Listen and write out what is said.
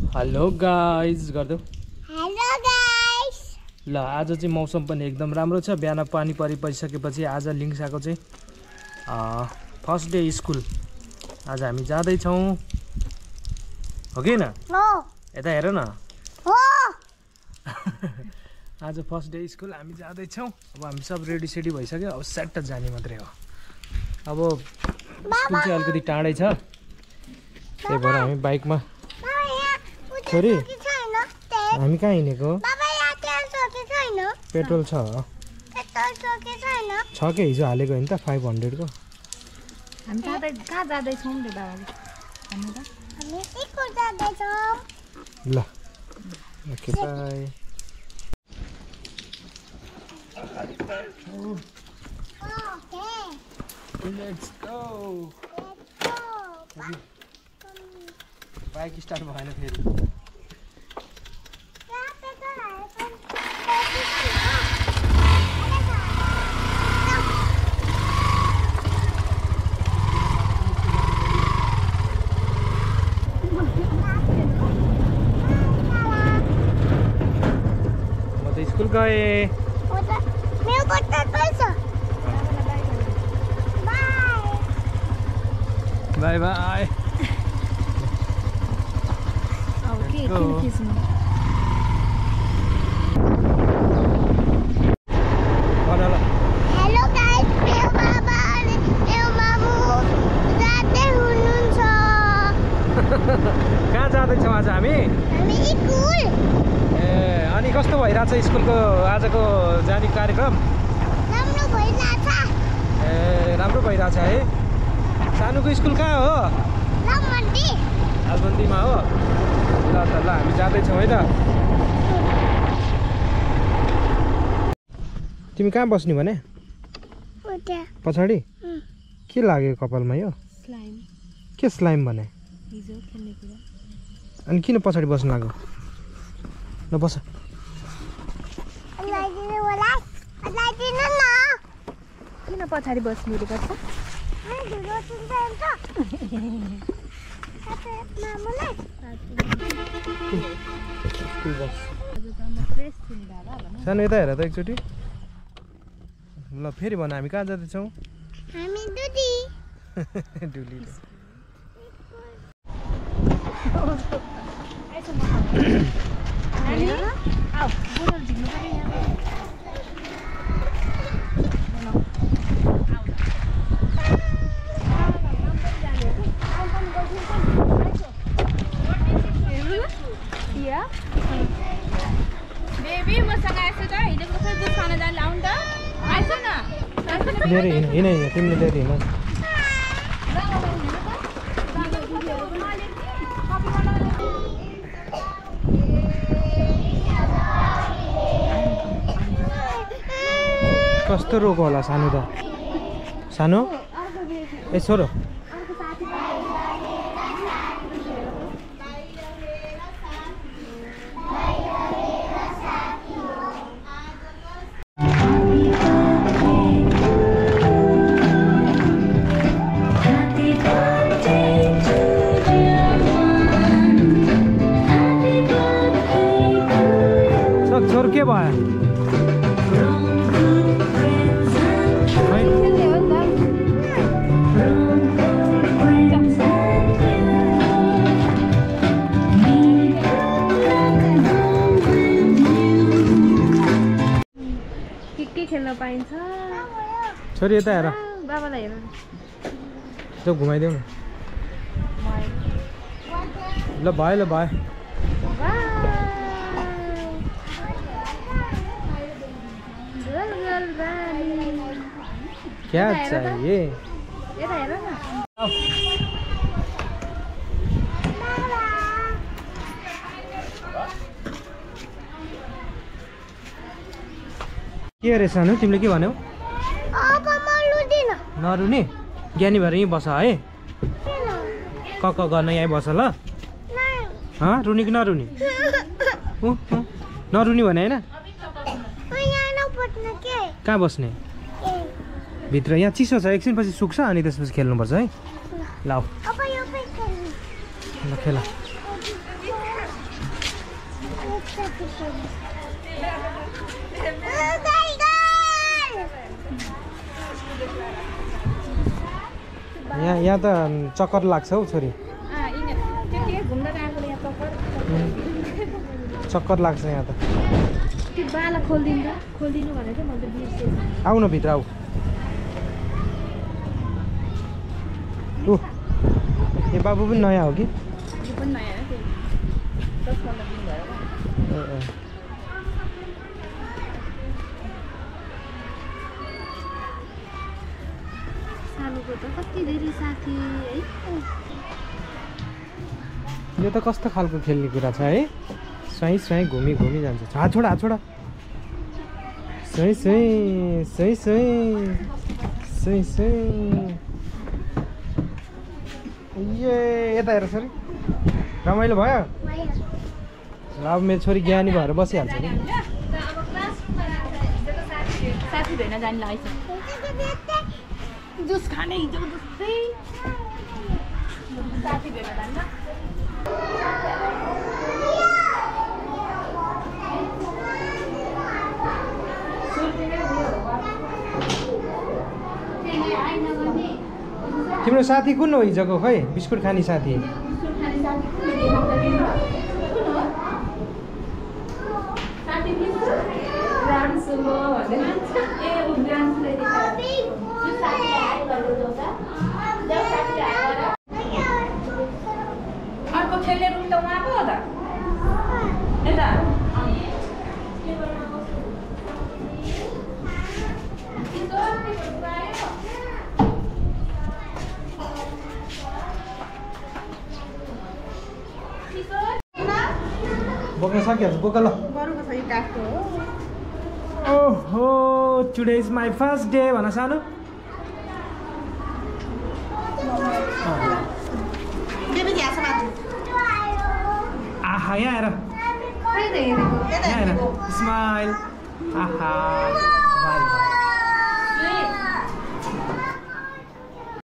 Hello guys गर्दौ। Hello guys. ल आज चाहिँ मौसम पनि एकदम राम्रो छ। बिहान पानी परिसकेपछि आज लिङ्साको चाहिँ फर्स्ट डे स्कुल। आज हामी जाँदैछौँ हो कि न? हो। यता हेर न। हो। आज फर्स्ट डे स्कुल हामी जाँदैछौँ। अब हामी सब रेडी सेडी भइसक्यो। अब सेट जाने मात्रै हो। अब स्कुल चाहिँ अलिकति टाढै छ, त्यही भएर हामी बाइकमा। छोरी हामी कहाँ हिँडेको? पेट्रोल छ के? हिजो हालेको होइन त 500 को। हामी कहाँ जाँदैछौँ रे बाबाले? हामी स्कुल जाँदैछौँ। ल okay by. Let's go. Bike start भएन फेरि। म त स्कुल गएँ। मेरो बट्टा पैसा। By by. हेलो गाइस, मेरो बाबा अनि मेरो मामु जाँदै हुनुहुन्छ। कहाँ जाँदैछौँ आज हामी? हामी स्कुल। ए अनि कस्तो भइरहेछ स्कुलको आजको जाने कार्यक्रम? राम्रो भइरहेछ। ए राम्रो भइरहेछ है। सानोको स्कुल कहाँ हो? लालबन्दीमा हो। ल त ल हामी जाँदैछौँ है त। तिमी कहाँ बस्ने भने? पछाडि के लाग्यो कपालमा? यो स्लाइम। के स्लाइम भने? हिजो खेल्ने कुरा। अनि किन पछाडि बस्नु लाग्यो? ल बस। किन पछाडि बस्नु रे बच्चा? सानो यता हेर त एकचोटि। ल फेरि भन हामी कहाँ जाँदैछौँ? हामी दुदी। डुली। बेबी मसँग आएछ त? हिजोको जस्तो दुध खान जान लाउँ त? आएछ न? लिएर हिँड तिमीले लिएर हिँड। कस्तो रोको होला सानो त? सानो ए छोरो। छोरो के भयो? के खेल्न पाइन्छ? छोरी यता हेर। बाबालाई हेर। जो घुमाइदेऊ न। ल भयो ल भयो। क्या चाहिए? यता हेर न। के अरे सानो तिमीले के भन्यौ? नरुनी ज्ञानी भएर यहीँ बस है। क गर्न यहीँ बस ल। रुनी कि नरुनी? नरुनी भने होइन? कहाँ बस्ने? भित्र यहाँ चिसो छ, एकछिनपछि सुक्छ अनि त्यसपछि खेल्नुपर्छ है। ल ल खेल। यहाँ त चक्कर लाग्छ हौ छोरी चक्कर लाग्छ यहाँ त आऊ न भित्र आऊ ए बाबु पनि नयाँ हो कि यो त कस्तो खालको खेल्ने कुरा छ है स्वाई स्वाई घुमी घुमी जान्छ हात छोडा स्वाई स्वाई स्वाई स्वाई स्वाई स्वाई ए यता हेर छोरी रमाइलो भयो अब मेरो छोरी ज्ञानी भएर बसिहाल्छ नि साथी भेट्न जाने लागेछ जुस खाने हिजो जस्तै साथी भेट्न जान्छ तिम्रो साथी कुन हो हिजोको खै बिस्कुट खाने साथी अर्को खेल्ने रुम त उहाँ पो हो त यता बोक्न सकिहाल्छ बोक ल ओहो today is my first day भन सानो आहा यहाँ हेर स्माइल आहा